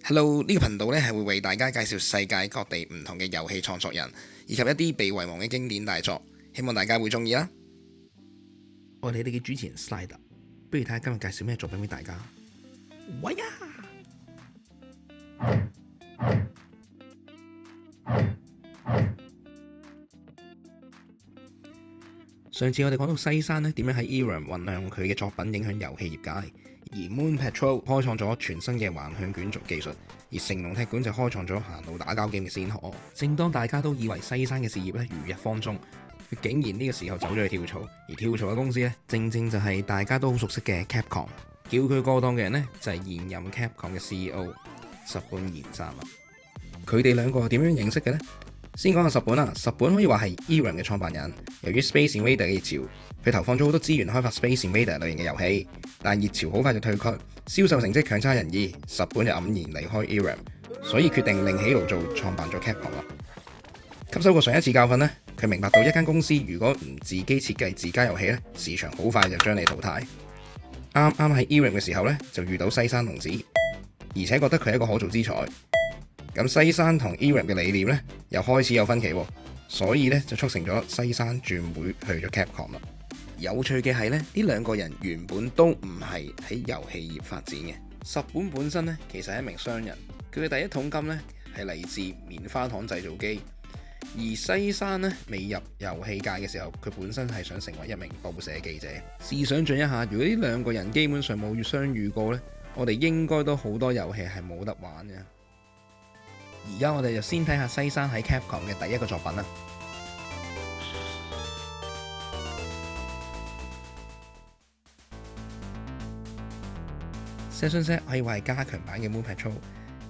Hello，呢個頻道咧係會為大家介紹世界各地唔同嘅遊戲創作人，以及一啲被遺忘嘅經典大作，希望大家會中意啦。我哋嘅主持人 Slider， 不如睇下今日介紹咩作品俾大家。喂呀！上次我哋講到西山咧點樣喺 Irem 運用佢嘅作品影響遊戲業界，而 Moon Patrol 開創咗全新嘅橫向卷軸技術，而成龍踢館就開創咗行路打交 game 嘅先河。正當大家都以為西山嘅事業咧如日方中，佢竟然呢個時候走咗去跳槽，而跳槽嘅公司咧正正就係大家都好熟悉嘅 Capcom。叫佢過檔嘅人呢，就係現任 Capcom 嘅 CEO 十本賢三啦。佢哋兩個點樣認識嘅呢？先講下十本啦，十本可以話係 Irem 嘅創辦人。由於 Space Invader 嘅熱潮，佢投放咗好多資源開發 Space Invader 類型嘅遊戲，但熱潮好快就退卻，銷售成績強差人意，十本就黯然離開 Irem， 所以決定另起爐灶，創辦咗 Capcom 啦。吸收過上一次教訓呢，佢明白到一間公司如果唔自己設計自家遊戲呢，市場好快就將你淘汰。啱啱喺 Irem 嘅時候呢，就遇到西山龍子，而且覺得佢係一個可造之才。咁西山同 Irem 嘅理念咧又開始有分歧，所以咧就促成咗西山轉會去咗 Capcom 啦。有趣嘅係咧，呢兩個人原本都唔係喺遊戲業發展嘅。十本本身咧其實係一名商人，佢嘅第一桶金咧係嚟自棉花糖製造機。而西山咧未入遊戲界嘅時候，佢本身係想成為一名報社記者。試想像一下，如果呢兩個人基本上冇相遇過咧，我哋應該都好多遊戲係冇得玩嘅。而家我哋就先睇下西山喺 Capcom 嘅第一個作品啦。Session Set 可以話係加強版嘅 Moon Patrol，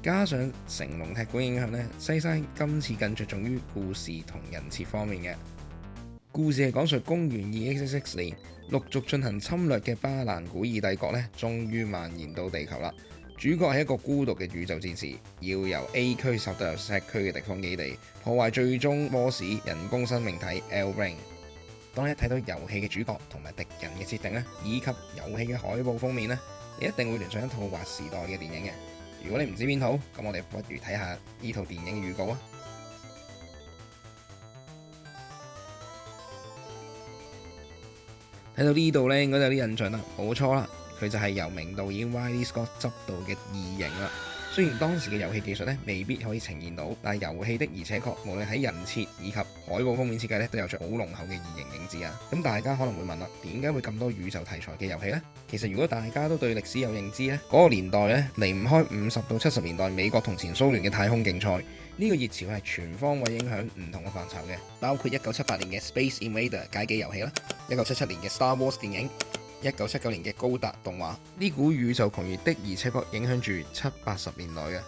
加上成龍踢館影響呢，西山今次更着重於故事同人設方面嘅。故事係講述公元2X6年陸續進行侵略嘅巴蘭古爾帝國呢，終於蔓延到地球啦。主角係一個孤獨嘅宇宙戰士，要由 A 區殺到入 Z 區嘅敵方基地，破壞最終 boss 人工生命體 L-Ring。當你一睇到遊戲嘅主角同埋敵人嘅設定咧，以及遊戲嘅海報封面咧，你一定會聯想一套劃時代嘅電影嘅。如果你唔知邊套，咁我哋不如睇下呢套電影嘅預告啊！睇到呢度咧，應該有啲印象啦，冇錯啦。佢就係由名導演 Ridley Scott 執導嘅異形啦。雖然當時嘅遊戲技術咧未必可以呈現到，但係遊戲的而且確無論喺人設以及海報封面設計咧，都有著好濃厚嘅異形影子啊。咁大家可能會問啦，點解會咁多宇宙題材嘅遊戲呢？其實如果大家都對歷史有認知咧，嗰個年代咧離唔開50到70年代美國同前蘇聯嘅太空競賽，呢個熱潮係全方位影響唔同嘅範疇嘅，包括1978年嘅 Space Invader 街機遊戲啦，1977年嘅 Star Wars 電影，1979年嘅高達動畫，呢股宇宙狂熱的而且確影響住70-80年代嘅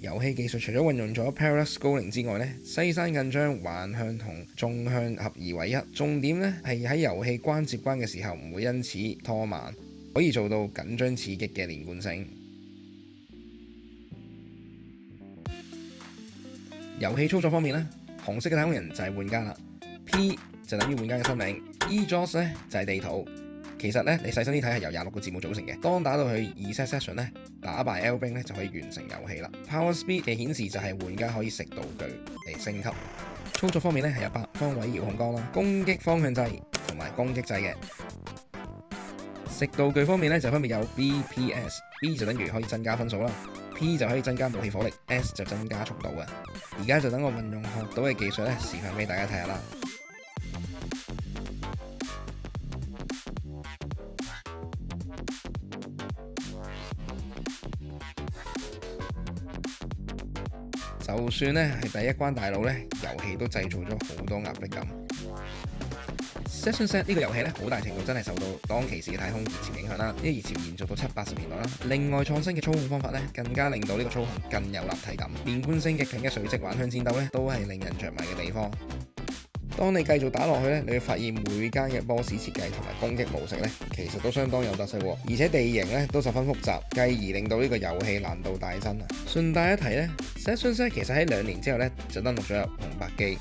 遊戲技術。除咗運用咗 Parallax Scrolling 之外咧，西山更將橫向同縱向合二為一。重點咧係喺遊戲關接關嘅時候唔會因此拖慢，可以做到緊張刺激嘅連貫性。遊戲操作方面咧，紅色嘅太空人就係玩家啦。P 就等於玩家嘅生命 ，E-JOS 咧就係地圖。其實咧，你細心啲睇係由26個字母組成嘅。當打到去2set session 咧，打敗 L-Ring 咧就可以完成遊戲啦。Power Speed 嘅顯示就係玩家可以食道具嚟升級。操作方面咧係有8方位遙控杆啦，攻擊方向掣同埋攻擊掣嘅。食道具方面咧就分別有 B、P、S。B 就等於可以增加分數啦。P 就可以增加武器火力 ，S 就增加速度嘅。而家就等我運用學到嘅技術咧，示範俾大家睇下啦。就算咧係第一關大佬咧，遊戲都製造咗好多壓迫感。Session Set 呢個遊戲咧，好大程度真係受到當其時嘅太空熱潮影響啦。呢個熱潮延續到70-80年代啦。另外創新嘅操控方法咧，更加令到呢個操控更有立體感。連貫性極強嘅垂直橫向戰鬥咧，都係令人着迷嘅地方。當你繼續打落去咧，你會發現每間嘅 boss 設計同埋攻擊模式咧，其實都相當有特色喎，而且地形咧都十分複雜，繼而令到呢個遊戲難度大增啊！順帶一提咧，Session Set 其實喺2年之後咧就登陸咗入紅白機。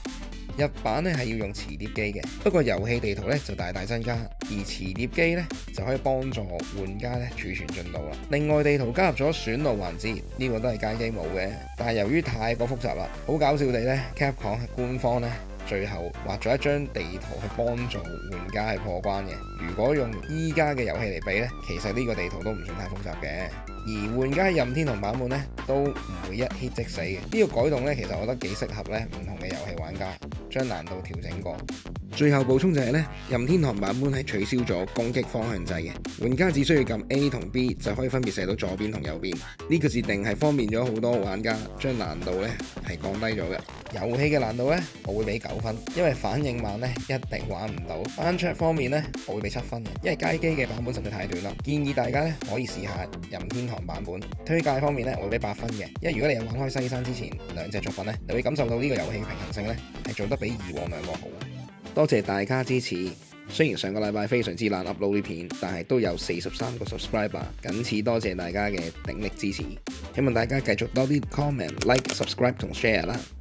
日版咧係要用磁碟機嘅，不過遊戲地圖咧就大大增加，而磁碟機咧就可以幫助玩家咧儲存進度啦。另外地圖加入咗選路環節，呢個都係街機冇嘅，但係由於太過複雜啦，好搞笑地咧 Capcom 官方咧最後畫咗一張地圖去幫助玩家去破關嘅。如果用依家嘅遊戲嚟比呢，其實呢個地圖都唔算太複雜嘅。而玩家任天堂版本呢，都唔會一 hit 即死嘅。呢個改動呢，其實我覺得幾適合呢唔同嘅遊戲玩家，將難度調整過。最後補充就係呢，任天堂版本係取消咗攻擊方向掣嘅，玩家只需要撳 A 同 B 就可以分別射到左邊同右邊。呢個設定係方便咗好多玩家，將難度呢係降低咗嘅。遊戲嘅難度呢，我會俾9分，因為反應慢呢一定玩唔到。翻桌方面呢，我會俾7分，因為街機嘅版本實在太短啦。建議大家呢可以試下任天堂版本。推介方面呢，我會俾8分嘅，因為如果你有玩開西山之前兩隻作品呢，你會感受到呢個遊戲平衡性呢係做得比以往兩個好。多謝大家支持，雖然上個禮拜非常之懶 upload 呢片，但係都有43個 subscriber， 僅此多謝大家嘅鼎力支持。希望大家繼續多啲 comment、like、subscribe 同 share 啦〜